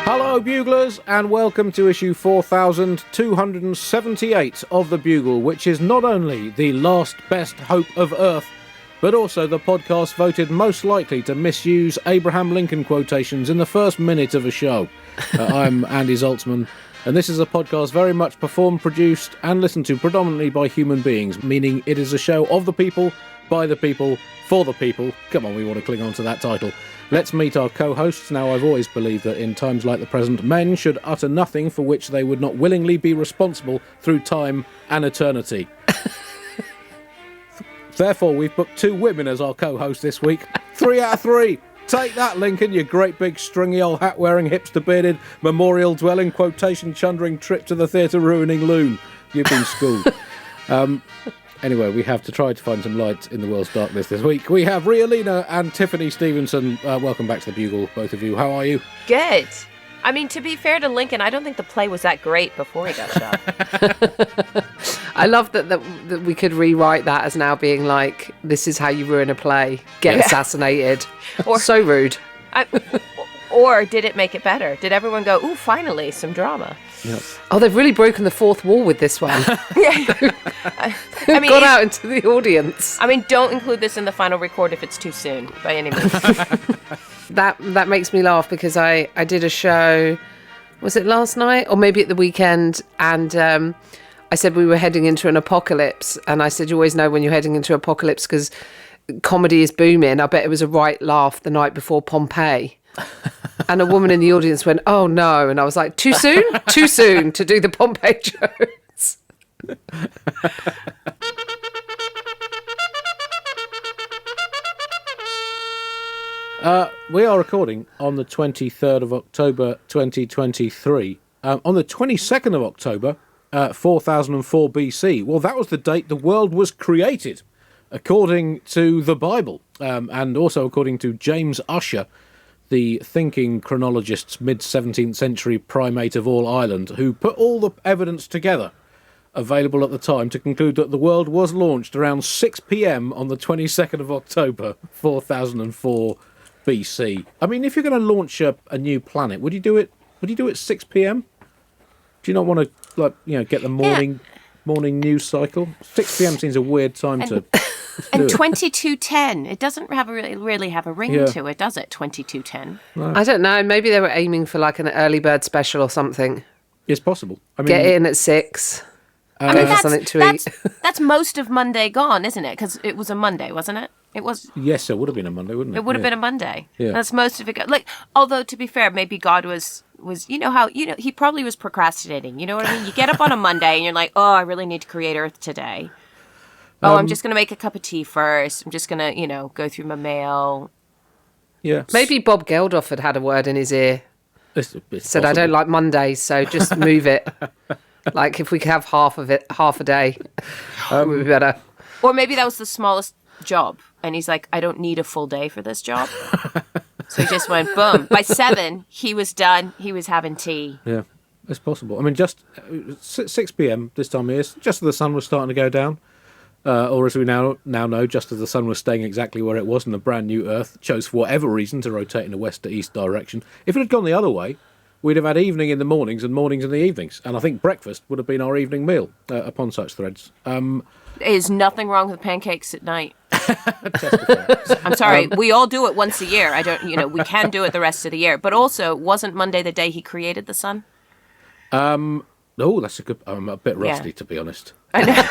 Hello, Buglers, and welcome to issue 4278 of the Bugle, which is not only the last best hope of Earth, but also the podcast voted most likely to misuse Abraham Lincoln quotations in the first minute of a show. I'm Andy Zaltzman, and this is a podcast very much performed, produced, and listened to predominantly by human beings, meaning it is a show of the people, by the people, for the people. Come on, we want to cling on to that title. Let's meet our co-hosts. Now, I've always believed that in times like the present, men should utter nothing for which they would not willingly be responsible through time and eternity. Therefore, we've booked two women as our co-hosts this week. 3 out of 3. Take that, Lincoln, you great big stringy old hat-wearing, hipster-bearded, memorial-dwelling, quotation-chundering, trip to the theatre ruining loon. You've been schooled. Anyway, we have to try to find some light in the world's darkness this week. We have Ria Lina and Tiff Stevenson. Welcome back to the Bugle, both of you. How are you? Good. I mean, to be fair to Lincoln, I don't think the play was that great before he got shot. I love that we could rewrite that as now being like, this is how you ruin a play. Get assassinated. Or, so rude. Or did it make it better? Did everyone go, ooh, finally, some drama? Yep. Oh, they've really broken the fourth wall with this one. I mean, got out into the audience. I mean, don't include this in the final record if it's too soon, by any means. That makes me laugh because I did a show, was it last night? Or maybe at the weekend, and I said we were heading into an apocalypse, and I said you always know when you're heading into apocalypse because comedy is booming. I bet it was a right laugh the night before Pompeii. And a woman in the audience went, oh no. And I was like, too soon? Too soon to do the Pompeii jokes. We are recording on the 23rd of October 2023. On the 22nd of October, 4004 BC, well, that was the date the world was created, according to the Bible, and also according to James Ussher, the thinking chronologist's mid-17th century primate of all Ireland, who put all the evidence together available at the time to conclude that the world was launched around 6 p.m. on the 22nd of October, 4004 BC. I mean, if you're going to launch a new planet, would you do it 6 p.m.? Do you not want to, get the morning news cycle? 6 p.m. seems a weird time to... And 2210, it doesn't really have a ring to it, does it? 2210. No. I don't know. Maybe they were aiming for like an early bird special or something. It's possible. I mean, get in at 6. I mean, something to eat. That's most of Monday gone, isn't it? Because it was a Monday, wasn't it? It was. Yes, it would have been a Monday, wouldn't it? It would have been a Monday. Yeah. That's most of it. Like, although to be fair, maybe God was he probably was procrastinating. You know what I mean? You get up on a Monday and you're like, oh, I really need to create Earth today. Oh, I'm just going to make a cup of tea first. I'm just going to, go through my mail. Yeah. Maybe Bob Geldof had a word in his ear. It's Said, possible. I don't like Mondays, so just move it. Like, if we could have half of it, half a day, it would be better. Or maybe that was the smallest job. And he's like, I don't need a full day for this job. So he just went, boom. By 7, he was done. He was having tea. Yeah, it's possible. I mean, just 6 p.m. this time of year, just as the sun was starting to go down. Or as we now know, just as the sun was staying exactly where it was and the brand new Earth chose for whatever reason to rotate in a west to east direction. If it had gone the other way, we'd have had evening in the mornings and mornings in the evenings. And I think breakfast would have been our evening meal upon such threads. There's nothing wrong with pancakes at night. I'm sorry, we all do it once a year. We can do it the rest of the year. But also, wasn't Monday the day he created the sun? Oh, that's a good... I'm a bit rusty, to be honest. I know.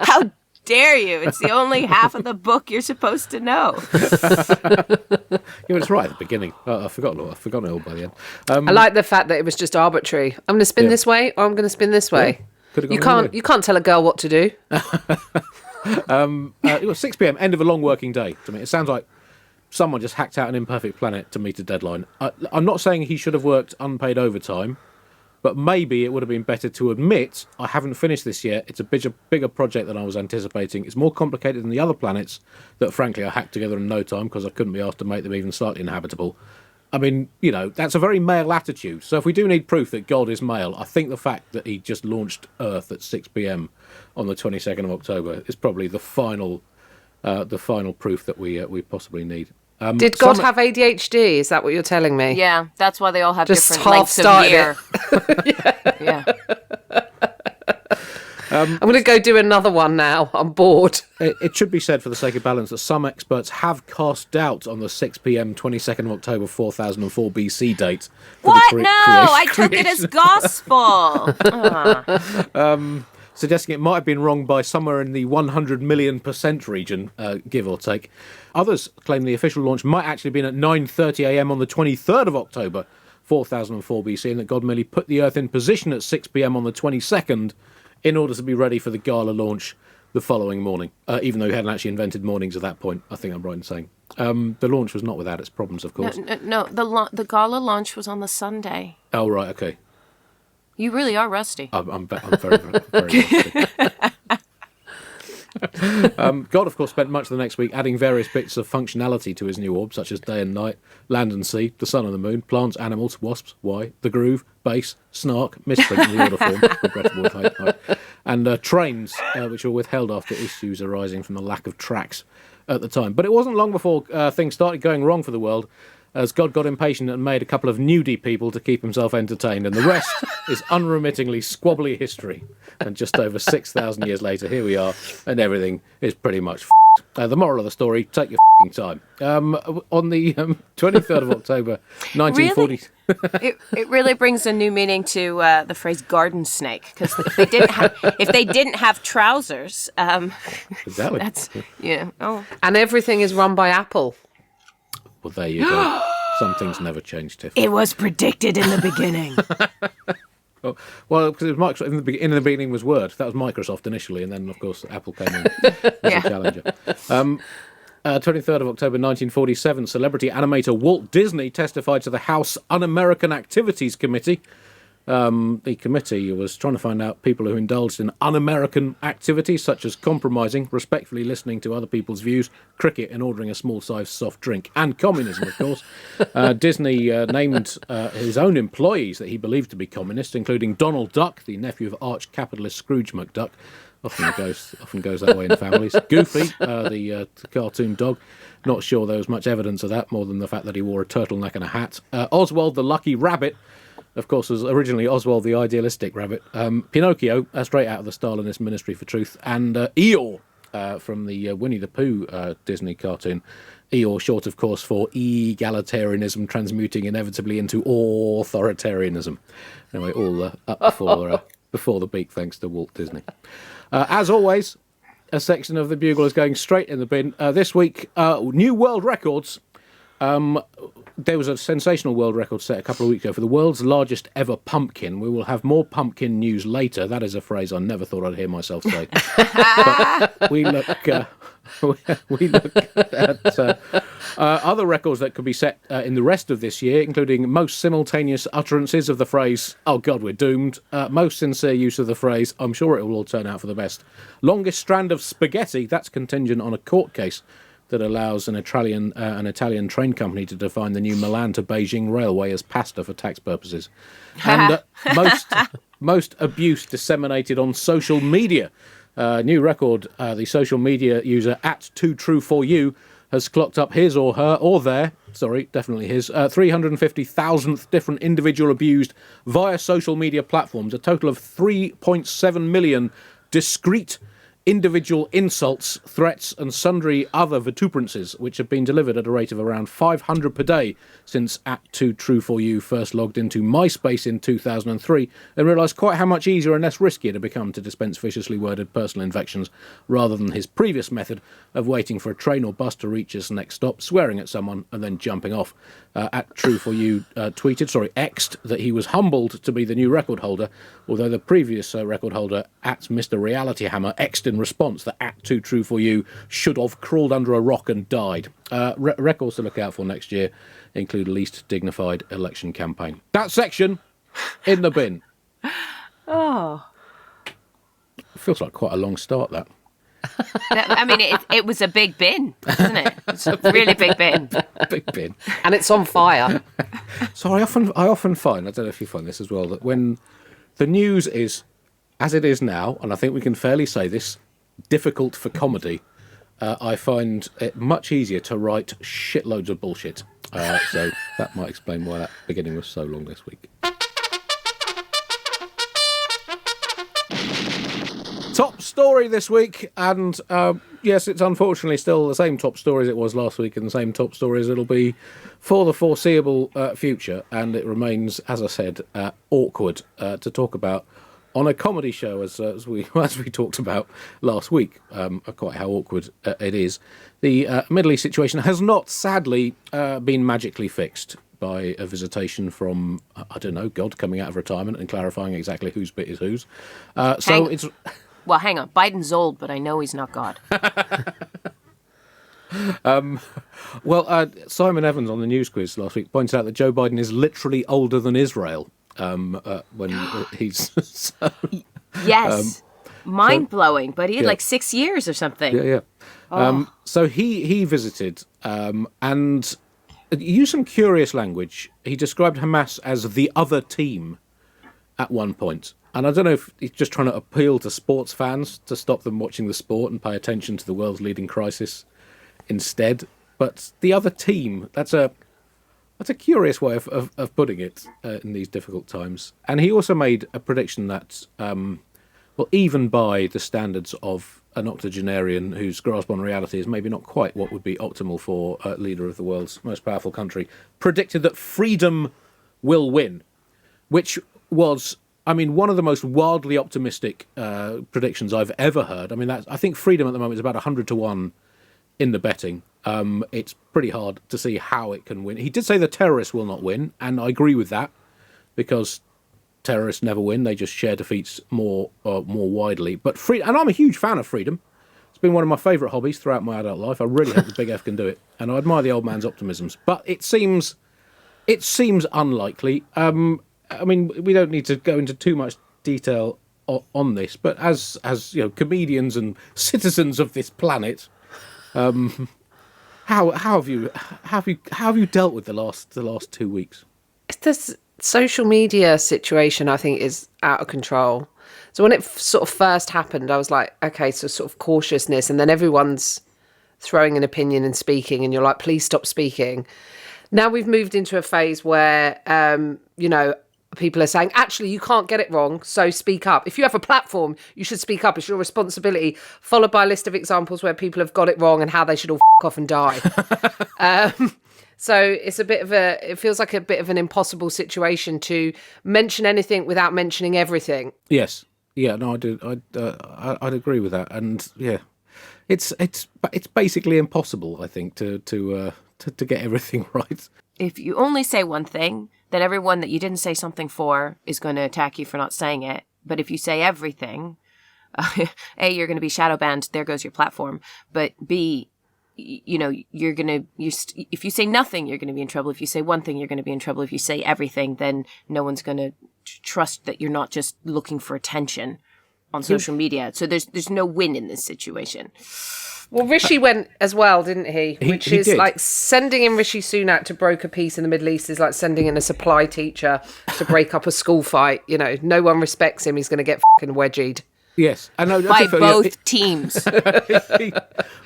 How dare you? It's the only half of the book you're supposed to know. It's right at the beginning. I've forgotten it all by the end. I like the fact that it was just arbitrary. I'm going to spin this way, or I'm going to spin this way. Yeah. You can't tell a girl what to do. It was 6 p.m. End of a long working day to me. It sounds like someone just hacked out an imperfect planet to meet a deadline. I'm not saying he should have worked unpaid overtime. But maybe it would have been better to admit, I haven't finished this yet. It's a bigger project than I was anticipating. It's more complicated than the other planets that, frankly, I hacked together in no time because I couldn't be asked to make them even slightly inhabitable. I mean, that's a very male attitude. So if we do need proof that God is male, I think the fact that he just launched Earth at 6 p.m. on the 22nd of October is probably the final proof that we possibly need. Did God have ADHD? Is that what you're telling me? Yeah, that's why they all have Just different lengths of year. Yeah. I'm going to go do another one now. I'm bored. It should be said, for the sake of balance, that some experts have cast doubt on the 6 p.m. 22nd of October 4004 BC date. What? No, I took it as gospel. Suggesting it might have been wrong by somewhere in the 100 million% region, give or take. Others claim the official launch might actually have been at 9:30 a.m. on the 23rd of October 4004 BC, and that God merely put the Earth in position at 6 p.m. on the 22nd in order to be ready for the gala launch the following morning, even though he hadn't actually invented mornings at that point. I think I'm right in saying. The launch was not without its problems, of course. No, the gala launch was on the Sunday. Oh, right, okay. You really are rusty. I'm very, very rusty. God, of course, spent much of the next week adding various bits of functionality to his new orb, such as day and night, land and sea, the sun and the moon, plants, animals, wasps, the groove, bass, snark, misprint in the order form, regrettable with height, and trains, which were withheld after issues arising from the lack of tracks at the time. But it wasn't long before things started going wrong for the world, as God got impatient and made a couple of nudie people to keep himself entertained, and the rest is unremittingly squabbly history. And just over 6,000 years later, here we are, and everything is pretty much the moral of the story, take your time. On the 23rd of October, 1940... Really? it really brings a new meaning to the phrase garden snake, because if they didn't have trousers, exactly. That's, And everything is run by Apple. Well, there you go. Some things never change, Tiff. It was predicted in the beginning. Well, because it was Microsoft in the beginning was Word. That was Microsoft initially, and then of course Apple came in as a challenger. 23rd of October 1947, celebrity animator Walt Disney testified to the House Un-American Activities Committee. The committee was trying to find out people who indulged in un-American activities such as compromising, respectfully listening to other people's views, cricket and ordering a small-sized soft drink, and communism, of course. Disney named his own employees that he believed to be communists, including Donald Duck, the nephew of arch-capitalist Scrooge McDuck. Often goes that way in families. Goofy, the cartoon dog. Not sure there was much evidence of that, more than the fact that he wore a turtleneck and a hat. Oswald the Lucky Rabbit, of course, was originally Oswald the Idealistic Rabbit. Pinocchio, straight out of the Stalinist Ministry for Truth. And Eeyore, from the Winnie the Pooh Disney cartoon. Eeyore, short, of course, for egalitarianism transmuting inevitably into authoritarianism. Anyway, all up before the beak, thanks to Walt Disney. As always, a section of the Bugle is going straight in the bin. This week, new world records. There was a sensational world record set a couple of weeks ago for the world's largest ever pumpkin. We will have more pumpkin news later. That is a phrase I never thought I'd hear myself say. But we look at other records that could be set in the rest of this year, including most simultaneous utterances of the phrase, "Oh God, we're doomed," most sincere use of the phrase, "I'm sure it will all turn out for the best," longest strand of spaghetti, that's contingent on a court case that allows an Italian train company to define the new Milan to Beijing railway as pasta for tax purposes. And most abuse disseminated on social media. New record, the social media user @2true4you has clocked up his or her, or their, definitely his, 350,000th different individual abused via social media platforms, a total of 3.7 million discrete individual insults, threats, and sundry other vituperances, which have been delivered at a rate of around 500 per day since @2true4you first logged into MySpace in 2003 and realised quite how much easier and less risky it had become to dispense viciously worded personal infections rather than his previous method of waiting for a train or bus to reach his next stop, swearing at someone, and then jumping off. @True4you X'd that he was humbled to be the new record holder, although the previous record holder, @Mr. Reality Hammer, X'd in response that @2true4you should have crawled under a rock and died. Records to look out for next year include least dignified election campaign. That section in the bin. Oh. It feels like quite a long start, that. I mean, it was a big bin, isn't it? It's a really big bin. Big bin. And it's on fire. So I often find, I don't know if you find this as well, that when the news is, as it is now, and I think we can fairly say this, difficult for comedy, I find it much easier to write shitloads of bullshit. So that might explain why that beginning was so long this week. Top story this week, and yes, it's unfortunately still the same top story as it was last week, and the same top story as it'll be for the foreseeable future, and it remains, as I said, awkward to talk about on a comedy show, as we talked about last week. Quite how awkward it is. The Middle East situation has not, sadly, been magically fixed by a visitation from, I don't know, God coming out of retirement and clarifying exactly whose bit is whose. Well, hang on. Biden's old, but I know he's not God. Simon Evans on the news quiz last week pointed out that Joe Biden is literally older than Israel when he's... Yes. Mind-blowing, but he had like 6 years or something. Yeah. So he visited and used some curious language. He described Hamas as the other team at one point. And I don't know if he's just trying to appeal to sports fans to stop them watching the sport and pay attention to the world's leading crisis instead. But the other team, that's a curious way of putting it in these difficult times. And he also made a prediction that, even by the standards of an octogenarian whose grasp on reality is maybe not quite what would be optimal for a leader of the world's most powerful country, predicted that freedom will win, which was... one of the most wildly optimistic predictions I've ever heard. I think freedom at the moment is about 100 to 1 in the betting. It's pretty hard to see how it can win. He did say the terrorists will not win, and I agree with that, because terrorists never win. They just share defeats more widely. But and I'm a huge fan of freedom. It's been one of my favourite hobbies throughout my adult life. I really hope the Big F can do it, and I admire the old man's optimisms. But it seems unlikely. We don't need to go into too much detail on this, but as comedians and citizens of this planet, how have you dealt with the last 2 weeks? This social media situation, I think, is out of control. So when it sort of first happened, I was like, okay, so sort of cautiousness, and then everyone's throwing an opinion and speaking, and you're like, please stop speaking. Now we've moved into a phase where, people are saying, actually, you can't get it wrong, so speak up. If you have a platform, you should speak up. It's your responsibility, followed by a list of examples where people have got it wrong and how they should all off and die. So it's it feels like a bit of an impossible situation to mention anything without mentioning everything. Yes. Yeah, no, I do. I'd agree with that. And yeah, it's basically impossible, I think, to get everything right. If you only say one thing, then everyone that you didn't say something for is going to attack you for not saying it. But if you say everything, A, you're going to be shadow banned. There goes your platform. But B, if you say nothing, you're going to be in trouble. If you say one thing, you're going to be in trouble. If you say everything, then no one's going to trust that you're not just looking for attention on social media. So there's no win in this situation. Well, Rishi went as well, didn't he? He is did. Like sending in Rishi Sunak to broker peace in the Middle East is like sending in a supply teacher to break up a school fight. No one respects him. He's going to get fucking wedgied. Yes, I know. By both teams.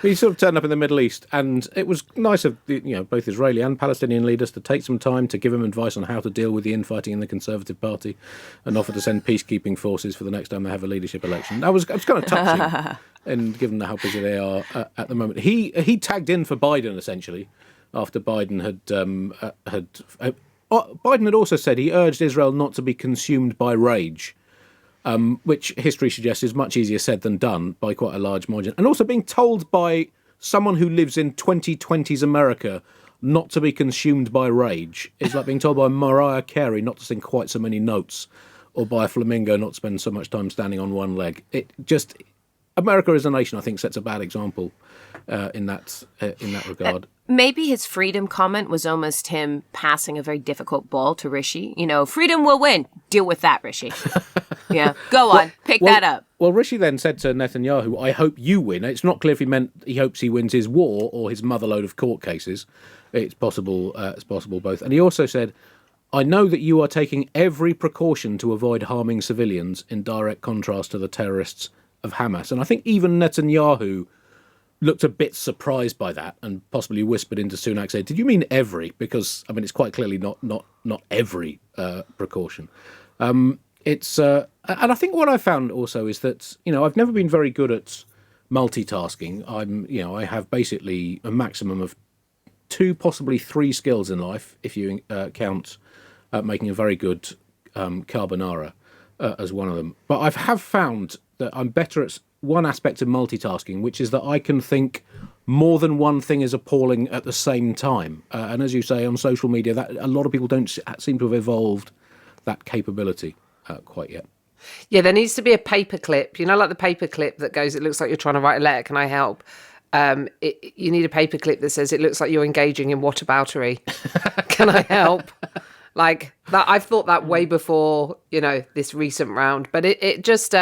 He sort of turned up in the Middle East, and it was nice of both Israeli and Palestinian leaders to take some time to give him advice on how to deal with the infighting in the Conservative Party, and offer to send peacekeeping forces for the next time they have a leadership election. That was kind of touching, and given how busy they are at the moment, he tagged in for Biden essentially after Biden Biden had also said he urged Israel not to be consumed by rage. Which history suggests is much easier said than done by quite a large margin. And also being told by someone who lives in 2020s America not to be consumed by rage is like being told by Mariah Carey not to sing quite so many notes, or by a flamingo not to spend so much time standing on one leg. America as a nation, I think, sets a bad example in that regard. Maybe his freedom comment was almost him passing a very difficult ball to Rishi. Freedom will win. Deal with that, Rishi. Yeah, go on. Pick that up. Well, Rishi then said to Netanyahu, I hope you win. It's not clear if he meant he hopes he wins his war or his motherload of court cases. It's possible both. And he also said, I know that you are taking every precaution to avoid harming civilians, in direct contrast to the terrorists of Hamas. And I think even Netanyahu looked a bit surprised by that and possibly whispered into Sunak's ear, "Did you mean every?" Because I mean, it's quite clearly not every precaution. And I think what I found also is that I've never been very good at multitasking. I have basically a maximum of 2, possibly 3 skills in life if you count making a very good carbonara as one of them. But I have found that I'm better at one aspect of multitasking, which is that I can think more than one thing is appalling at the same time. And as you say, on social media, that a lot of people don't seem to have evolved that capability quite yet. Yeah, there needs to be a paperclip. Like the paperclip that goes, "It looks like you're trying to write a letter. Can I help?" You need a paperclip that says, "It looks like you're engaging in whataboutery. Can I help?" Like that. I've thought that way before, this recent round. But it just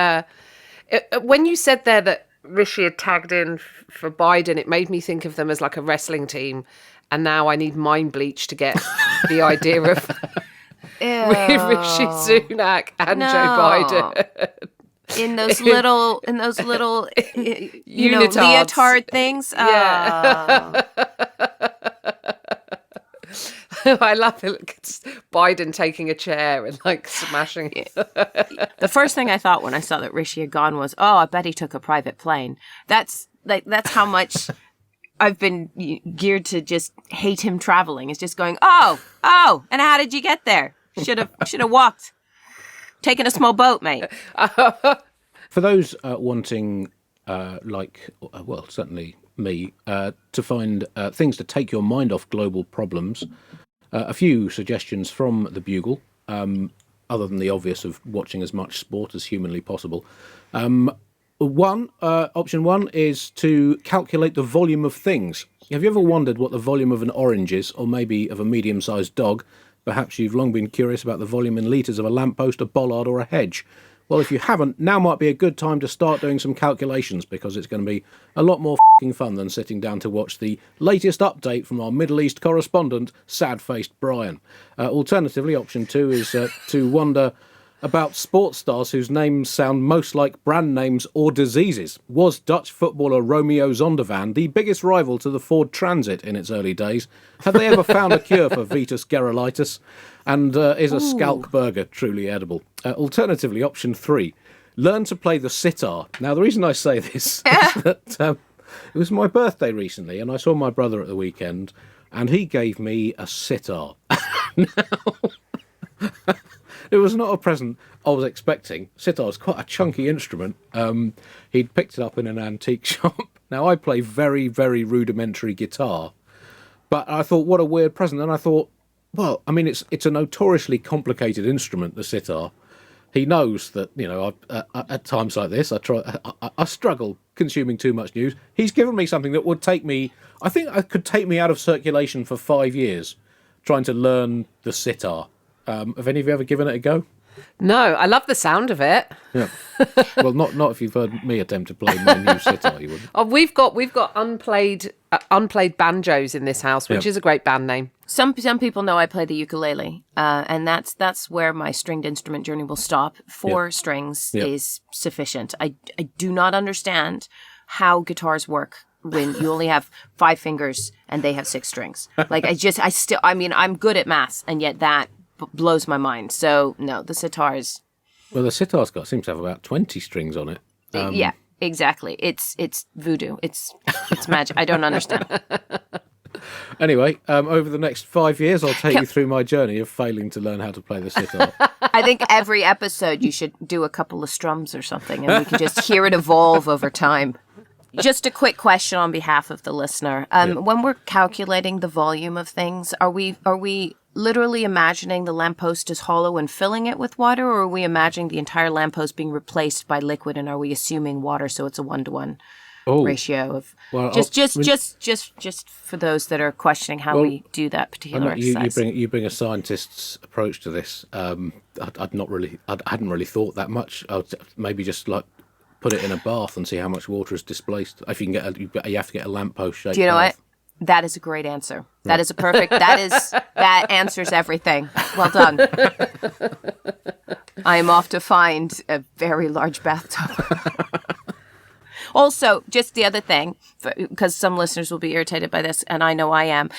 when you said there that Rishi had tagged in for Biden, it made me think of them as like a wrestling team. And now I need mind bleach to get the idea of Rishi Sunak and Joe Biden. In those little Unitards. leotard things. Yeah. I love it. It's Biden taking a chair and like smashing it. The first thing I thought when I saw that Rishi had gone was, "Oh, I bet he took a private plane." That's how much I've been geared to just hate him traveling. It's just going, "Oh, and how did you get there? Should have walked. Taken a small boat, mate." For those wanting, certainly me, to find things to take your mind off global problems, a few suggestions from the Bugle, other than the obvious of watching as much sport as humanly possible. Option one is to calculate the volume of things. Have you ever wondered what the volume of an orange is, or maybe of a medium-sized dog? Perhaps you've long been curious about the volume in litres of a lamppost, a bollard or a hedge. Well, if you haven't, now might be a good time to start doing some calculations, because it's going to be a lot more fun than sitting down to watch the latest update from our Middle East correspondent, sad-faced Brian. Alternatively, option 2 is to wonder about sports stars whose names sound most like brand names or diseases. Was Dutch footballer Romeo Zondervan the biggest rival to the Ford Transit in its early days? Have they ever found a cure for Vetus Gerolitis? And is a Skalk burger truly edible? Alternatively, option 3, learn to play the sitar. Now, the reason I say this is that it was my birthday recently, and I saw my brother at the weekend, and he gave me a sitar. It was not a present I was expecting. Sitar is quite a chunky instrument. He'd picked it up in an antique shop. Now, I play very, very rudimentary guitar, but I thought, what a weird present. And I thought, well, I mean, it's a notoriously complicated instrument, the sitar. He knows that, at times like this, I struggle consuming too much news. He's given me something that would take me, I think it could take me out of circulation for 5 years, trying to learn the sitar. Have any of you ever given it a go? No, I love the sound of it. Yeah. Well, not if you've heard me attempt to play my new sitar, you wouldn't. Oh, we've got unplayed banjos in this house, which is a great band name. Some people know I play the ukulele, and that's where my stringed instrument journey will stop. 4 strings is sufficient. I do not understand how guitars work when you only have 5 fingers and they have 6 strings. Like I'm good at maths, and yet that blows my mind. So no, the sitar's. Well, the sitar's seems to have about 20 strings on it. Yeah, exactly. It's voodoo. It's magic. I don't understand. Anyway, over the next 5 years, I'll take you through my journey of failing to learn how to play the sitar. I think every episode you should do a couple of strums or something, and we can just hear it evolve over time. Just a quick question on behalf of the listener. When we're calculating the volume of things, are we literally imagining the lamppost is hollow and filling it with water, or are we imagining the entire lamppost being replaced by liquid, and are we assuming water so it's a 1-to-1 ratio of just for those that are questioning how we do that particular exercise? You bring a scientist's approach to this. I hadn't really thought that much. I would maybe just like put it in a bath and see how much water is displaced. If you can you have to get a lamppost shaped. Do you know bath. what? That is a great answer. That is a perfect. That answers everything. Well done. I am off to find a very large bathtub. Also, just the other thing, because some listeners will be irritated by this, and I know I am.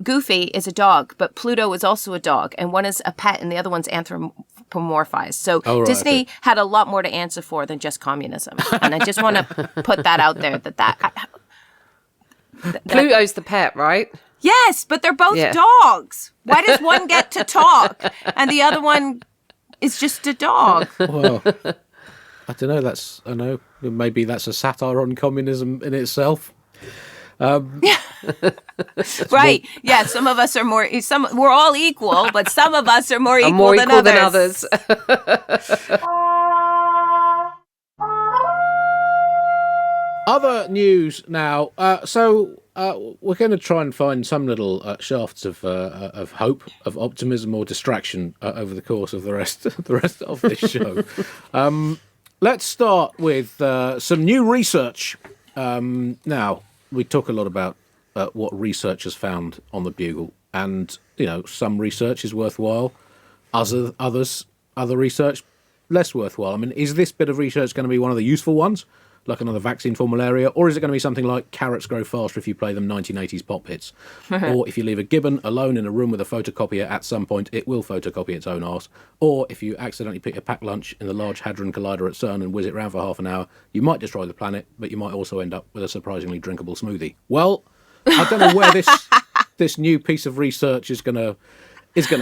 Goofy is a dog, but Pluto is also a dog, and one is a pet, and the other one's anthropomorphized. So Disney had a lot more to answer for than just communism, and I just want to put that out there. Pluto's the pet, right? Yes, but they're both dogs. Why does one get to talk and the other one is just a dog? Well, I don't know. Maybe that's a satire on communism in itself. Right. Yeah, some of us are more. We're all equal, but some of us are more equal than others. Other news now. So we're going to try and find some little shafts of hope, of optimism, or distraction over the course of the rest of this show. Let's start with some new research. Now, we talk a lot about what research has found on the Bugle, and some research is worthwhile, other research less worthwhile. I mean, is this bit of research going to be one of the useful ones, like another vaccine formularia, or is it going to be something like carrots grow faster if you play them 1980s pop hits? Or if you leave a gibbon alone in a room with a photocopier, at some point it will photocopy its own arse? Or if you accidentally pick a packed lunch in the Large Hadron Collider at CERN and whiz it round for half an hour, you might destroy the planet, but you might also end up with a surprisingly drinkable smoothie. Well, I don't know where this new piece of research is going to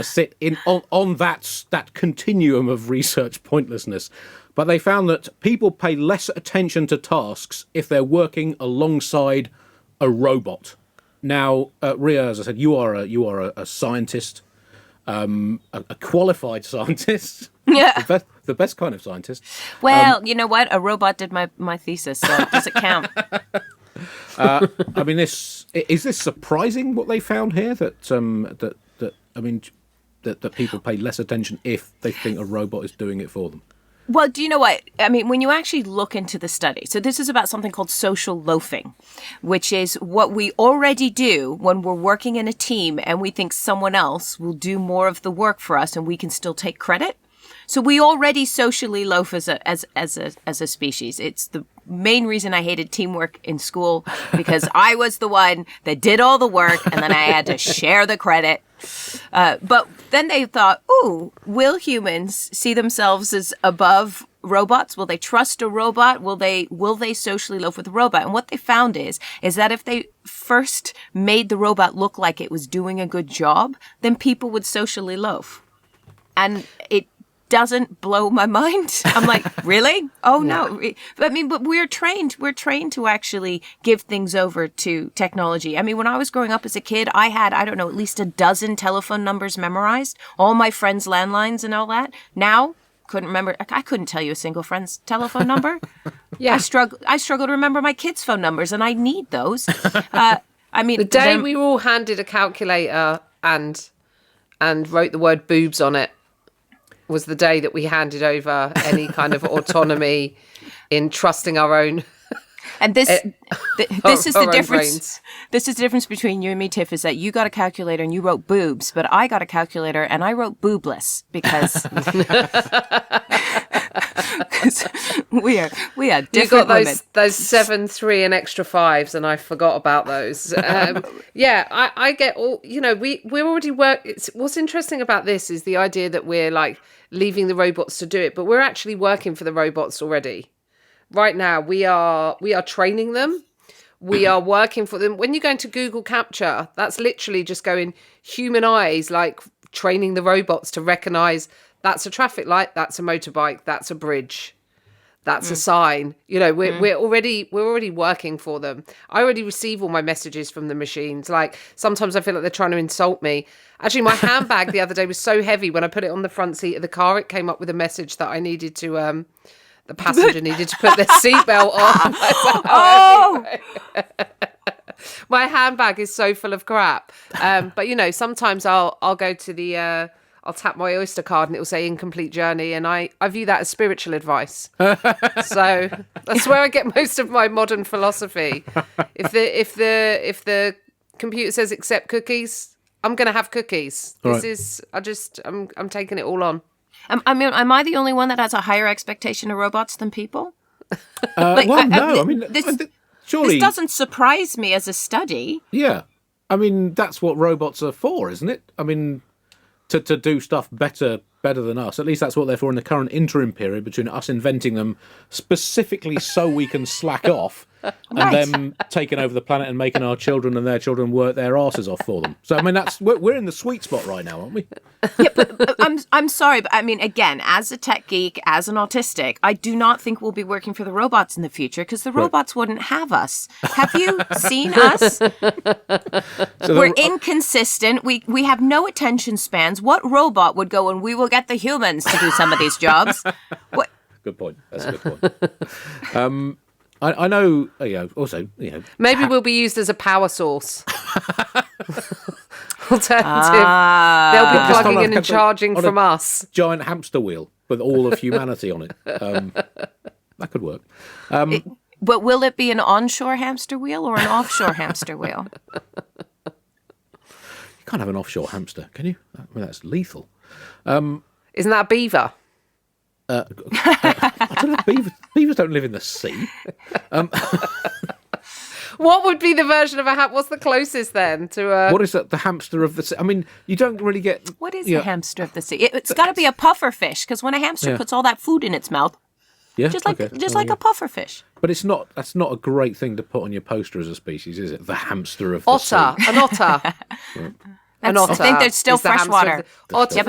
sit on that continuum of research pointlessness. But they found that people pay less attention to tasks if they're working alongside a robot. Now, Ria, as I said, you are a scientist, a qualified scientist. Yeah, the best kind of scientist. Well, you know what? A robot did my thesis, so does it count? I mean, is this surprising what they found here? That people pay less attention if they think a robot is doing it for them. Well, do you know what? I mean, when you actually look into the study, so this is about something called social loafing, which is what we already do when we're working in a team and we think someone else will do more of the work for us and we can still take credit. So we already socially loaf as a species. It's the main reason I hated teamwork in school, because I was the one that did all the work and then I had to share the credit. But then they thought, ooh, will humans see themselves as above robots? Will they trust a robot? Will they socially loaf with a robot? And what they found is that if they first made the robot look like it was doing a good job, then people would socially loaf. And it doesn't blow my mind. I'm like, really? Oh no. But we're trained to actually give things over to technology. I mean, when I was growing up as a kid, I had, I don't know, at least a dozen telephone numbers memorized, all my friends' landlines and all that. Now, I couldn't tell you a single friend's telephone number. I struggle to remember my kids' phone numbers, and I need those. I mean, the day we were all handed a calculator and wrote the word boobs on it was the day that we handed over any kind of autonomy in trusting our own. And this is the difference. Brains. This is the difference between you and me, Tiff, is that you got a calculator and you wrote boobs, but I got a calculator and I wrote boobless because we are different. You got women. those 7, 3 and extra 5s, and I forgot about those. I get all. We're already what's interesting about this is the idea that we're like leaving the robots to do it, but we're actually working for the robots already. Right now, we are training them. We are working for them. When you go into Google Capture, that's literally just going human eyes, like training the robots to recognize that's a traffic light, that's a motorbike, that's a bridge, that's a sign. We're already working for them. I already receive all my messages from the machines. Like sometimes I feel like they're trying to insult me. Actually, my handbag the other day was so heavy when I put it on the front seat of the car, it came up with a message that I needed to. The passenger needed to put their seatbelt on. Oh! My handbag is so full of crap. But sometimes I'll go to the I'll tap my Oyster card and it will say incomplete journey, and I view that as spiritual advice. So that's where I get most of my modern philosophy. If the computer says accept cookies, I'm gonna have cookies. I'm taking it all on. Am I the only one that has a higher expectation of robots than people? Surely this doesn't surprise me as a study. Yeah, I mean that's what robots are for, isn't it? I mean, to do stuff better than us. At least that's what they're for in the current interim period between us inventing them specifically so we can slack off and them taking over the planet and making our children and their children work their asses off for them. So I mean, we're in the sweet spot right now, aren't we? Yeah, but I'm sorry, but I mean, again, as a tech geek, as an autistic, I do not think we'll be working for the robots in the future because the robots wouldn't have us. Have you seen us? We're inconsistent. We have no attention spans. What robot would go and we will get the humans to do some of these jobs? What? Good point. That's a good point. I know. Also, maybe we'll be used as a power source. Alternative. They'll be plugging in and charging from us. Giant hamster wheel with all of humanity on it. That could work. But will it be an onshore hamster wheel or an offshore hamster wheel? You can't have an offshore hamster, can you? I mean, that's lethal. Isn't that a beaver? I don't know. Beavers don't live in the sea. What would be the version of a what's the closest then to a... What is that? The hamster of the sea? I mean, you don't really get... What is the hamster of the sea? It's got to be a puffer fish, because when a hamster puts all that food in its mouth, just like a puffer fish. But it's not. That's not a great thing to put on your poster as a species, is it? The hamster of the sea. An otter. An otter. I think there's still freshwater. Otters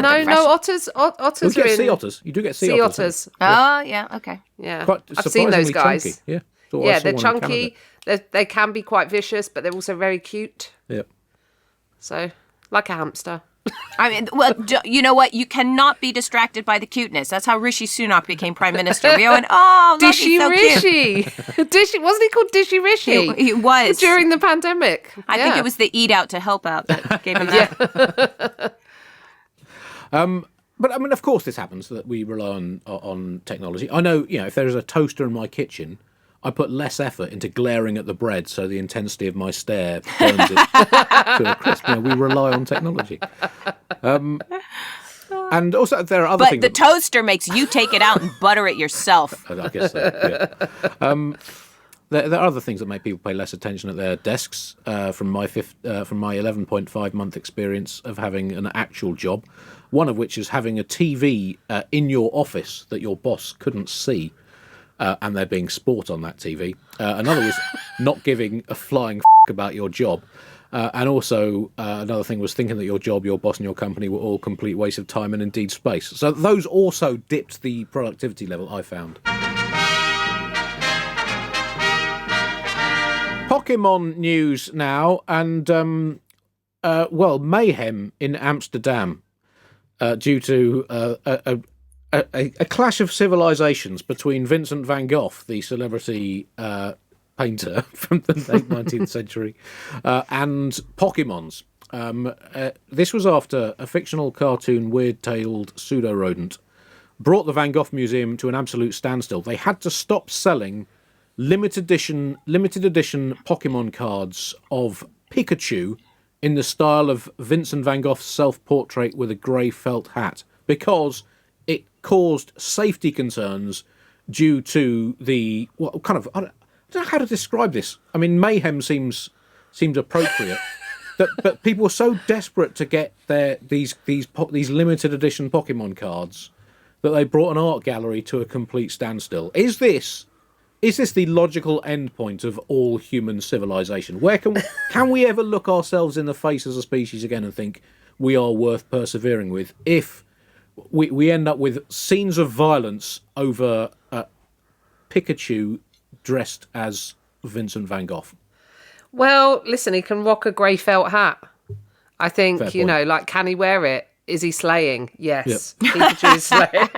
are You get sea in... otters. You do get sea otters. Oh, yeah, okay. Yeah. I've seen those guys. Chunky. Yeah. Yeah, they're chunky. They can be quite vicious, but they're also very cute. Yeah. So, like a hamster. I mean, well, you know what? You cannot be distracted by the cuteness. That's how Rishi Sunak became Prime Minister. We went, oh, look, Dishy he's so Rishi. cute. Wasn't he called Dishy Rishi? He was. During the pandemic. I think it was the eat out to help out that gave him that. But I mean, of course, this happens that we rely on technology. I know, if there is a toaster in my kitchen, I put less effort into glaring at the bread so the intensity of my stare burns it to a crisp. We rely on technology. And also, there are other things. But the toaster makes you take it out and butter it yourself. I guess so, yeah. There are other things that make people pay less attention at their desks. From my 11.5 month experience of having an actual job, one of which is having a TV in your office that your boss couldn't see. And there being sport on that TV. Another was not giving a flying about your job. And also, another thing was thinking that your job, your boss and your company were all complete waste of time and indeed space. So those also dipped the productivity level, I found. Pokemon news now, and, mayhem in Amsterdam due to a clash of civilizations between Vincent van Gogh, the celebrity painter from the late 19th century, and Pokemons. This was after a fictional cartoon weird-tailed pseudo-rodent brought the Van Gogh Museum to an absolute standstill. They had to stop selling limited edition Pokemon cards of Pikachu in the style of Vincent van Gogh's self-portrait with a grey felt hat because it caused safety concerns due to the I don't know how to describe this. I mean, mayhem seems appropriate. but people were so desperate to get these limited edition Pokemon cards that they brought an art gallery to a complete standstill. Is this the logical endpoint of all human civilization? Where can we ever look ourselves in the face as a species again and think we are worth persevering with if we end up with scenes of violence over Pikachu dressed as Vincent van Gogh? Well, listen, he can rock a grey felt hat. I think, Fair point. can he wear it? Is he slaying? Yes. Yep. Pikachu is slaying.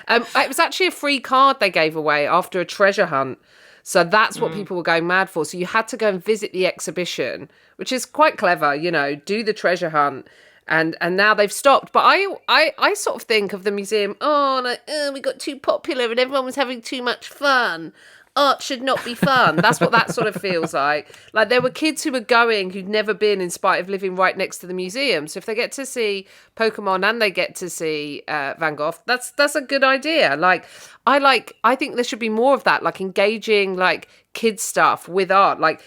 It was actually a free card they gave away after a treasure hunt. So that's what people were going mad for. So you had to go and visit the exhibition, which is quite clever, do the treasure hunt. And now they've stopped. But I sort of think of the museum, we got too popular and everyone was having too much fun. art should not be fun. That's what that sort of feels like. Like there were kids who were going who'd never been, in spite of living right next to the museum. So if they get to see Pokemon and they get to see Van Gogh, that's a good idea. I think there should be more of that, like engaging like kids stuff with art. Like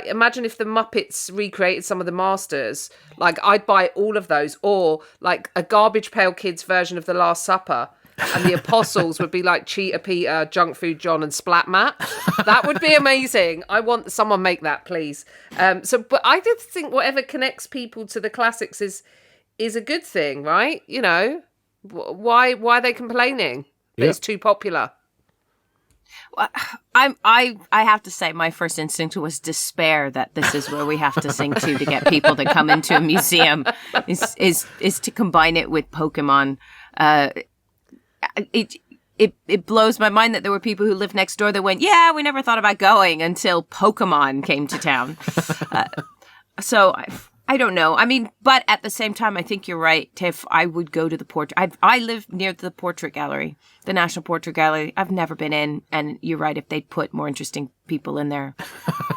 imagine if the Muppets recreated some of the masters. Like I'd buy all of those, or like a Garbage Pail Kids version of The Last Supper. And the apostles would be like Cheetah Peter, Junk Food John, and Splat Matt. That would be amazing. I want someone make that, please. But I did think whatever connects people to the classics is a good thing, right? You know, why are they complaining that it's too popular? Well, I have to say, my first instinct was despair that this is where we have to sing to get people to come into a museum. Is to combine it with Pokemon. It blows my mind that there were people who lived next door that went, yeah, we never thought about going until Pokemon came to town. So I don't know. I mean, but at the same time, I think you're right, Tiff. I would go to the portrait. I live near the portrait gallery, the National Portrait Gallery. I've never been in, and you're right. If they'd put more interesting people in there,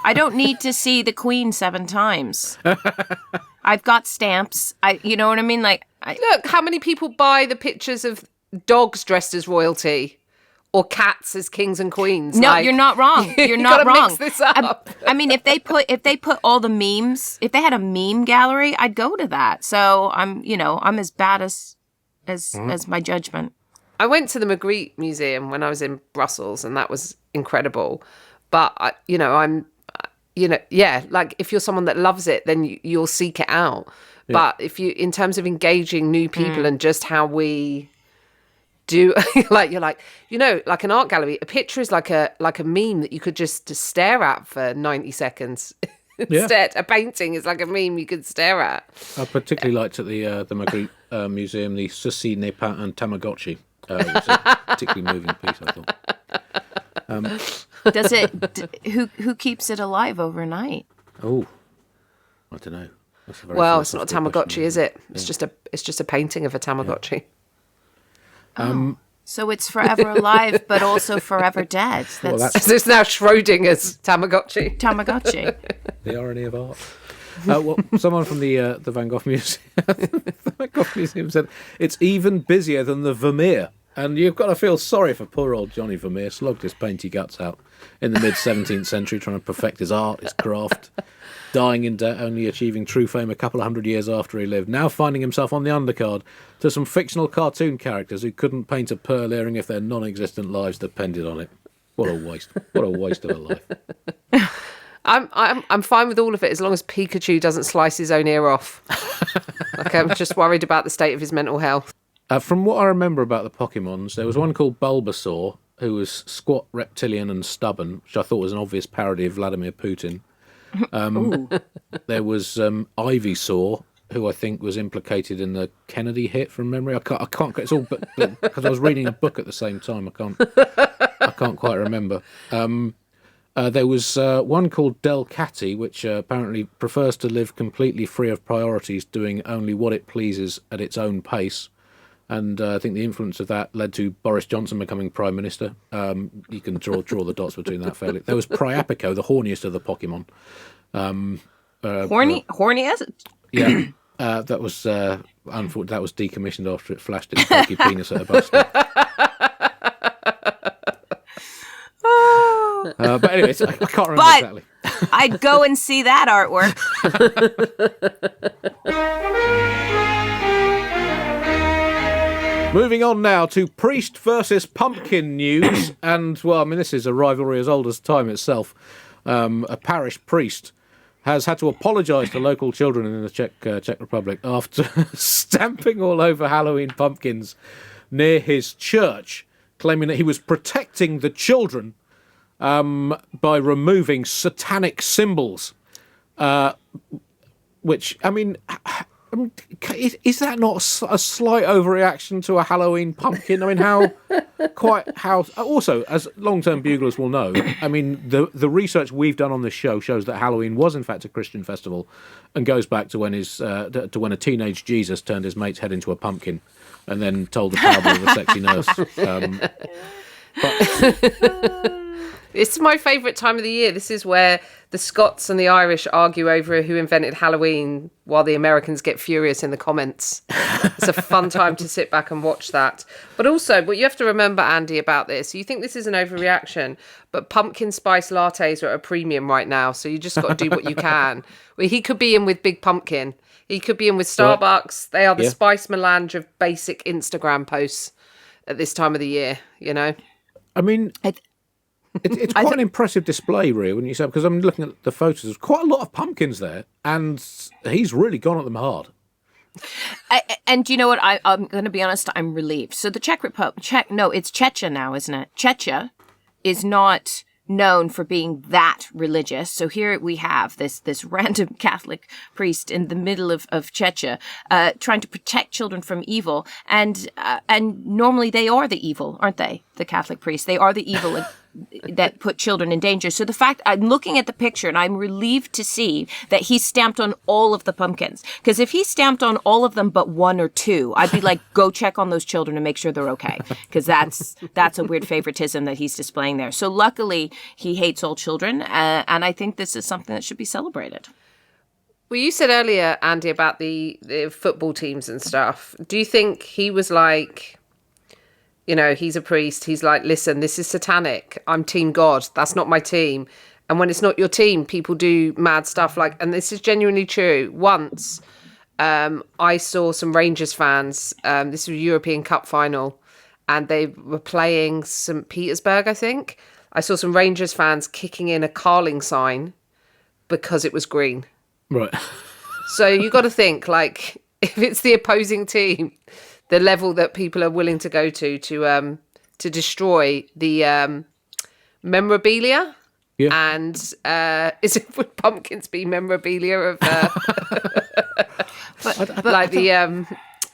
I don't need to see the Queen 7 times. I've got stamps. You know what I mean? Like, look, how many people buy the pictures of dogs dressed as royalty or cats as kings and queens? No, you're not wrong. You're not wrong. Mix this up. I mean, if they put all the memes, if they had a meme gallery, I'd go to that. So I'm as bad as my judgment. I went to the Magritte Museum when I was in Brussels, and that was incredible. But like if you're someone that loves it, then you'll seek it out. Yeah. But if you, in terms of engaging new people and just how we do, like an art gallery, a picture is like a meme that you could just stare at for 90 seconds. Instead, a painting is like a meme you could stare at. I particularly liked at the Magritte Museum the Ceci n'est pas un Tamagotchi. It was a particularly moving piece, I thought. Does it? Who keeps it alive overnight? Oh, I don't know. It's not a Tamagotchi, is it? It's just a painting of a Tamagotchi. So it's forever alive, but also forever dead. It's now Schrodinger's Tamagotchi. Tamagotchi. The irony of art. Someone from the Van Gogh Museum, the Van Gogh Museum said it's even busier than the Vermeer, and you've got to feel sorry for poor old Johnny Vermeer. Slogged his painty guts out in the mid 17th century, trying to perfect his art, his craft. Dying in debt, only achieving true fame a couple of 100 years after he lived. Now finding himself on the undercard to some fictional cartoon characters who couldn't paint a pearl earring if their non-existent lives depended on it. What a waste! What a waste of a life. I'm fine with all of it as long as Pikachu doesn't slice his own ear off. Like, I'm just worried about the state of his mental health. From what I remember about the Pokemons, there was one called Bulbasaur who was squat, reptilian, and stubborn, which I thought was an obvious parody of Vladimir Putin. There was Ivysaur, who I think was implicated in the Kennedy hit from memory. I can't. It's all because I was reading a book at the same time. I can't quite remember. There was one called Delcatty, which apparently prefers to live completely free of priorities, doing only what it pleases at its own pace. And I think the influence of that led to Boris Johnson becoming Prime Minister. You can draw the dots between that fairly. There was Priapico, the horniest of the Pokemon. Horny as it? Yeah. That was unfortunate. That was decommissioned after it flashed its pokey penis at a bus stop. But anyway, I can't remember exactly. I'd go and see that artwork. Moving on now to priest versus pumpkin news. And, well, I mean, this is a rivalry as old as time itself. A parish priest has had to apologise to local children in the Czech Republic after stamping all over Halloween pumpkins near his church, claiming that he was protecting the children by removing satanic symbols. Which, I mean, is that not a slight overreaction to a Halloween pumpkin? I mean, how? Also, as long-term buglers will know, I mean, the research we've done on this show shows that Halloween was in fact a Christian festival, and goes back to when when a teenage Jesus turned his mate's head into a pumpkin, and then told the parable of the sexy nurse. It's my favourite time of the year. This is where the Scots and the Irish argue over who invented Halloween while the Americans get furious in the comments. It's a fun time to sit back and watch that. But also, what you have to remember, Andy, about this, you think this is an overreaction, but pumpkin spice lattes are at a premium right now, so you just got to do what you can. Well, he could be in with Big Pumpkin. He could be in with Starbucks. They are the spice melange of basic Instagram posts at this time of the year, you know? I mean... It's quite an impressive display, Ria, when you say, because I'm looking at the photos. There's quite a lot of pumpkins there, and he's really gone at them hard. And you know what? I'm going to be honest. I'm relieved. So the Czech Republic, it's Czechia now, isn't it? Czechia is not known for being that religious. So here we have this random Catholic priest in the middle of Czechia, trying to protect children from evil. And normally they are the evil, aren't they? The Catholic priests. They are the evil that put children in danger. So the fact I'm looking at the picture and I'm relieved to see that he stamped on all of the pumpkins. Because if he stamped on all of them but one or two, I'd be like, go check on those children and make sure they're okay. Because that's a weird favoritism that he's displaying there. So luckily he hates all children, and I think this is something that should be celebrated. Well, you said earlier, Andy, about the football teams and stuff. Do you think he was like, you know, he's a priest. He's like, listen, this is satanic. I'm Team God. That's not my team. And when it's not your team, people do mad stuff like, and this is genuinely true. Once I saw some Rangers fans, this was a European Cup final, and they were playing St. Petersburg, I think. I saw some Rangers fans kicking in a Carling sign because it was green. Right. So you got to think, like, if it's the opposing team, the level that people are willing to go to destroy the memorabilia. Yeah. And would pumpkins be memorabilia of but like the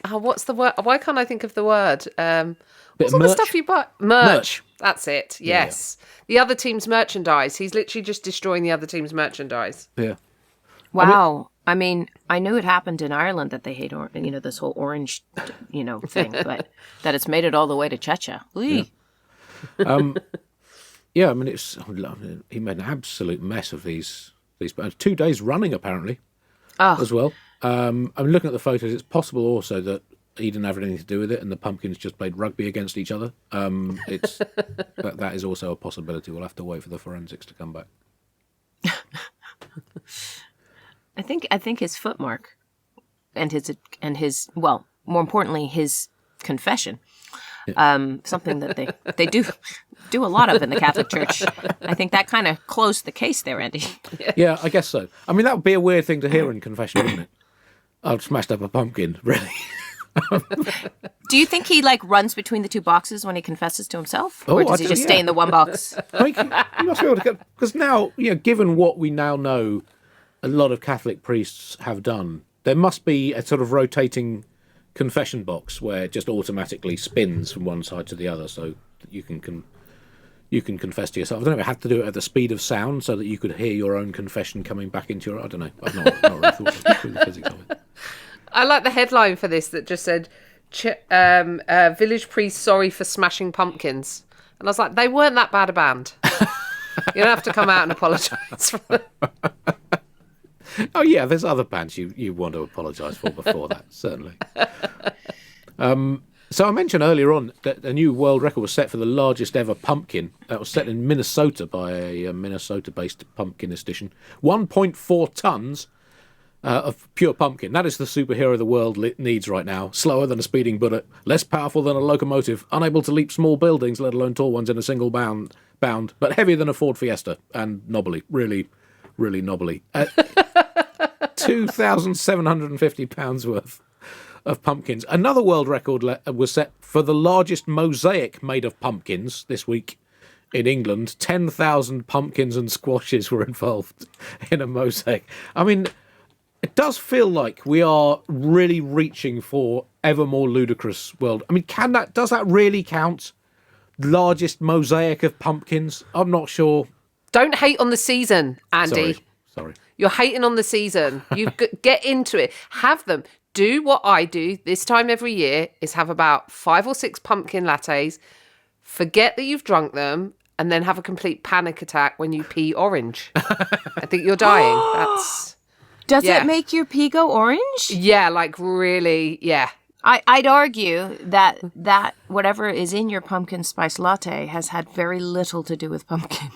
what's the word? Why can't I think of the word? What's all the stuff you buy? Merch. That's it. Yes. Yeah. The other team's merchandise. He's literally just destroying the other team's merchandise. Yeah. Wow. I mean, I knew it happened in Ireland that they hate, this whole orange, thing, but that it's made it all the way to Czechia. Yeah. I mean, he made an absolute mess of these 2 days running, apparently, as well. I'm looking at the photos. It's possible also that he didn't have anything to do with it, and the pumpkins just played rugby against each other. That is also a possibility. We'll have to wait for the forensics to come back. I think his footmark and his well, more importantly, his confession. Yeah. Something that they do a lot of in the Catholic Church. I think that kind of closed the case there, Andy. Yeah, I guess so. I mean, that would be a weird thing to hear in confession, wouldn't it? I've smashed up a pumpkin, really. Do you think he runs between the two boxes when he confesses to himself, or does he just stay in the one box? I mean, you must be able to get, because now, given what we now know, a lot of Catholic priests have done. There must be a sort of rotating confession box where it just automatically spins from one side to the other, so that you can confess to yourself. I don't know if it had to do it at the speed of sound so that you could hear your own confession coming back into your. I don't know. I've not really thought through the physics of it. I like the headline for this that just said, "Village priest sorry for smashing pumpkins," and I was like, they weren't that bad a band. You don't have to come out and apologise for them. Oh yeah, there's other bands you want to apologise for before that, certainly. So I mentioned earlier on that a new world record was set for the largest ever pumpkin. That was set in Minnesota by a Minnesota-based pumpkin esthetician. 1.4 tons of pure pumpkin. That is the superhero the world needs right now. Slower than a speeding bullet, less powerful than a locomotive, unable to leap small buildings, let alone tall ones in a single bound, but heavier than a Ford Fiesta and knobbly. Really, really knobbly. 2,750 pounds worth of pumpkins. Another world record was set for the largest mosaic made of pumpkins this week in England. 10,000 pumpkins and squashes were involved in a mosaic. I mean, it does feel like we are really reaching for ever more ludicrous world. I mean, does that really count? Largest mosaic of pumpkins? I'm not sure. Don't hate on the season, Andy. Sorry. You're hating on the season. You get into it. Have them. Do what I do this time every year is have about 5 or 6 pumpkin lattes. Forget that you've drunk them and then have a complete panic attack when you pee orange. I think you're dying. Does it make your pee go orange? Yeah, like really, yeah. I'd argue that whatever is in your pumpkin spice latte has had very little to do with pumpkin.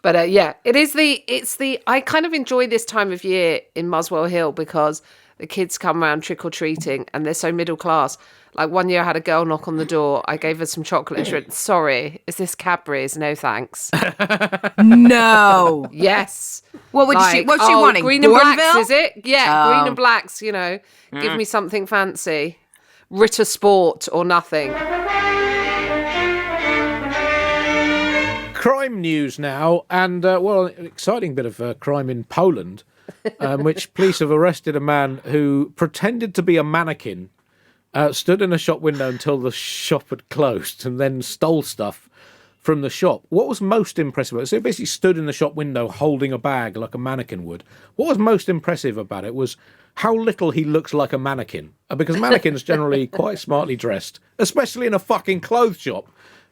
But I kind of enjoy this time of year in Muswell Hill because the kids come around trick-or-treating and they're so middle class. Like one year I had a girl knock on the door. I gave her some chocolate and she went, "Sorry, is this Cadbury's? No thanks." No. Yes. What's she wanting? Green and Bourneville? blacks, is it? Yeah, green and blacks, Give me something fancy. Ritter Sport or nothing. Crime news now, and an exciting bit of crime in Poland, which police have arrested a man who pretended to be a mannequin, stood in a shop window until the shop had closed, and then stole stuff from the shop. What was most impressive? So he basically stood in the shop window holding a bag like a mannequin would. What was most impressive about it was how little he looks like a mannequin, because mannequins generally quite smartly dressed, especially in a fucking clothes shop.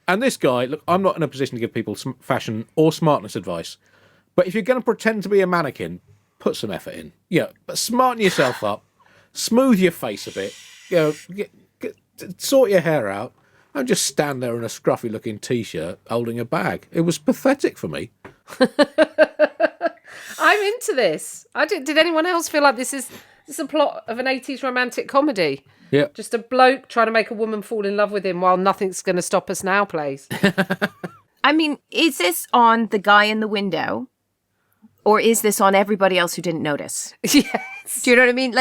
And this guy, look, I'm not in a position to give people fashion or smartness advice, but if you're going to pretend to be a mannequin, put some effort in. Yeah, but smarten yourself up, smooth your face a bit, sort your hair out, and just stand there in a scruffy-looking T-shirt holding a bag. It was pathetic for me. I'm into this. Did anyone else feel like this is a plot of an 80s romantic comedy? Yeah. Just a bloke trying to make a woman fall in love with him while Nothing's Gonna Stop Us Now plays. I mean, is this on the guy in the window? Or is this on everybody else who didn't notice? Yes. Do you know what I mean?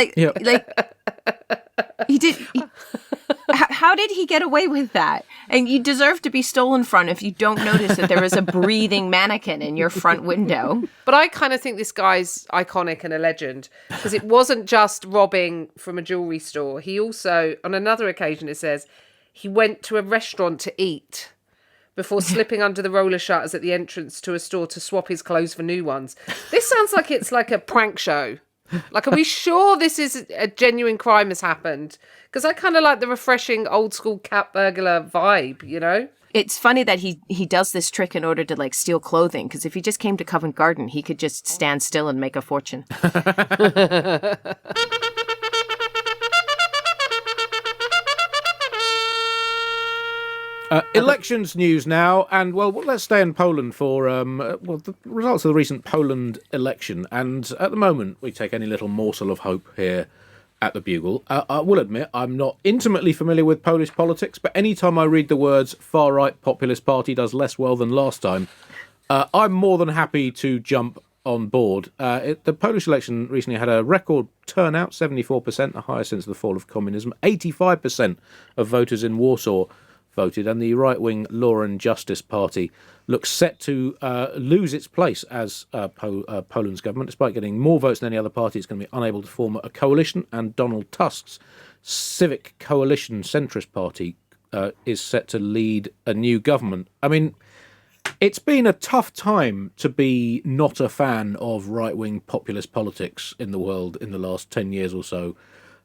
How did he get away with that? And you deserve to be stolen from if you don't notice that there is a breathing mannequin in your front window. But I kind of think this guy's iconic and a legend because it wasn't just robbing from a jewellery store. He also, on another occasion, it says, he went to a restaurant to eat before slipping under the roller shutters at the entrance to a store to swap his clothes for new ones. This sounds like it's like a prank show. Like, are we sure this is a genuine crime has happened? Because I kind of like the refreshing old school cat burglar vibe, It's funny that he does this trick in order to steal clothing, because if he just came to Covent Garden, he could just stand still and make a fortune. Elections news now, and let's stay in Poland for the results of the recent Poland election. And at the moment, we take any little morsel of hope here at the Bugle. I will admit I'm not intimately familiar with Polish politics, but any time I read the words "far-right populist party does less well than last time," I'm more than happy to jump on board. The Polish election recently had a record turnout, 74%, the highest since the fall of communism. 85% of voters in Warsaw voted, and the right-wing Law and Justice Party looks set to lose its place as Poland's government. Despite getting more votes than any other party, it's going to be unable to form a coalition, and Donald Tusk's Civic Coalition centrist party is set to lead a new government. I mean, it's been a tough time to be not a fan of right-wing populist politics in the world in the last 10 years or so.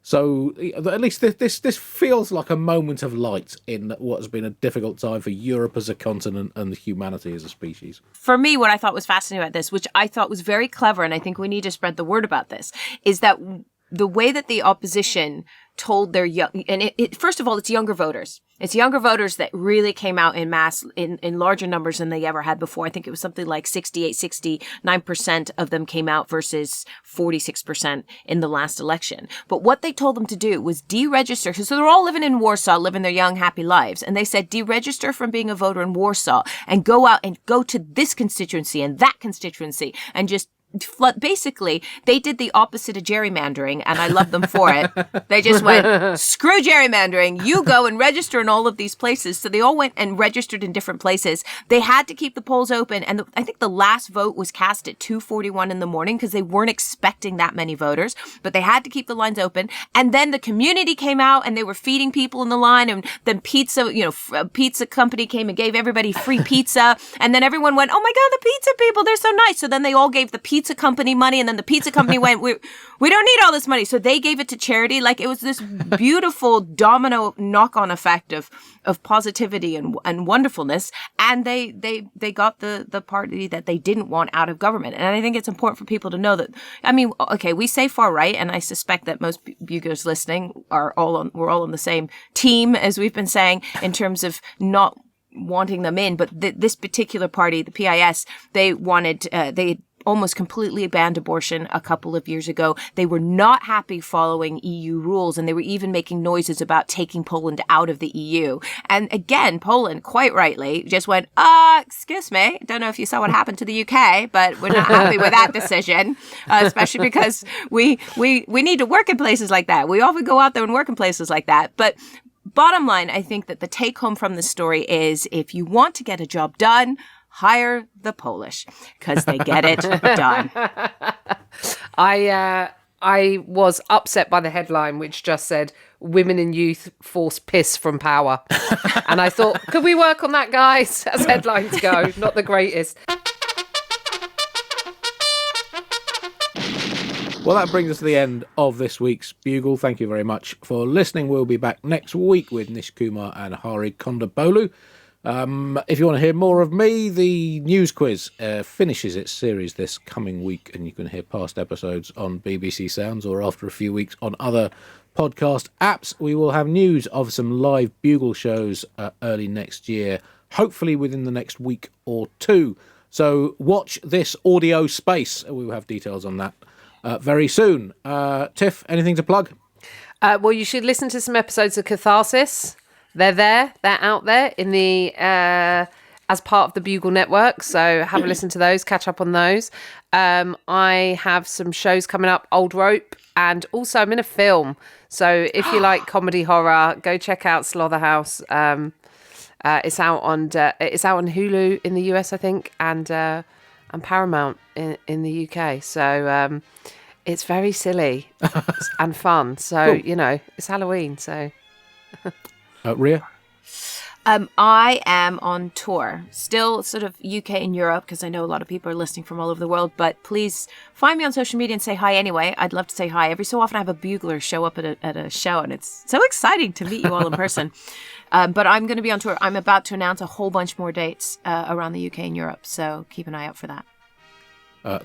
So at least this feels like a moment of light in what has been a difficult time for Europe as a continent and humanity as a species. For me, what I thought was fascinating about this, which I thought was very clever, and I think we need to spread the word about this, is that the way that the opposition told their young, and first of all, it's younger voters. It's younger voters that really came out in mass in larger numbers than they ever had before. I think it was something like 69% of them came out versus 46% in the last election. But what they told them to do was deregister. So they're all living in Warsaw, living their young, happy lives. And they said, deregister from being a voter in Warsaw and go out and go to this constituency and that constituency and just basically, they did the opposite of gerrymandering, and I love them for it. They just went, screw gerrymandering, you go and register in all of these places. So they all went and registered in different places. They had to keep the polls open, and I think the last vote was cast at 2:41 in the morning because they weren't expecting that many voters, but they had to keep the lines open. And then the community came out, and they were feeding people in the line, and then pizza company came and gave everybody free pizza, and then everyone went, oh my God, the pizza people, they're so nice. So then they all gave the pizza pizza company money, and then the pizza company went, we don't need all this money, so they gave it to charity. Like, it was this beautiful domino knock-on effect of positivity and wonderfulness, and they got the party that they didn't want out of government. And I think it's important for people to know that. I mean, okay, we say far right, and I suspect that most buglers listening we're all on the same team, as we've been saying, in terms of not wanting them in. But this particular party, the PIS, they wanted they almost completely banned abortion a couple of years ago. They were not happy following EU rules, and they were even making noises about taking Poland out of the EU. And again, Poland, quite rightly, just went, excuse me, don't know if you saw what happened to the UK, but we're not happy with that decision, especially because we need to work in places like that. We often go out there and work in places like that. But bottom line, I think that the take home from this story is, if you want to get a job done, hire the Polish, because they get it done. I was upset by the headline, which just said, "Women in youth force piss from power." And I thought, could we work on that, guys? As headlines go, not the greatest. Well, that brings us to the end of this week's Bugle. Thank you very much for listening. We'll be back next week with Nish Kumar and Hari Kondabolu. If you want to hear more of me, the news quiz finishes its series this coming week, and you can hear past episodes on BBC Sounds or after a few weeks on other podcast apps. We will have news of some live Bugle shows early next year, hopefully within the next week or two. So watch this audio space. We will have details on that very soon. Tiff, anything to plug? Well, you should listen to some episodes of Catharsis. They're out there in the as part of the Bugle network. So have a listen to those, catch up on those. I have some shows coming up, Old Rope, and also I'm in a film. So if you like comedy horror, go check out Slaughterhouse. It's out on Hulu in the US, I think, and Paramount in the UK. So it's very silly and fun. So Cool. It's Halloween. So. Ria? I am on tour, still sort of UK and Europe, because I know a lot of people are listening from all over the world, but please find me on social media and say hi anyway. I'd love to say hi. Every so often I have a bugler show up at a show, and it's so exciting to meet you all in person. But I'm going to be on tour. I'm about to announce a whole bunch more dates around the UK and Europe, so keep an eye out for that.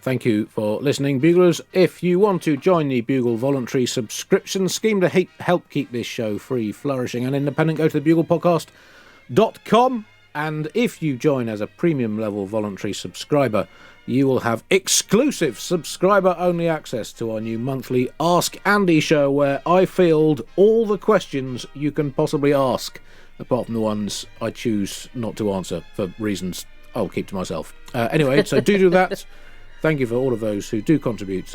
Thank you for listening, Buglers. If you want to join the Bugle voluntary subscription scheme to help keep this show free, flourishing and independent, go to thebuglepodcast.com. And if you join as a premium level voluntary subscriber, you will have exclusive subscriber-only access to our new monthly Ask Andy show, where I field all the questions you can possibly ask, apart from the ones I choose not to answer for reasons I'll keep to myself. Anyway, so do that. Thank you for all of those who do contribute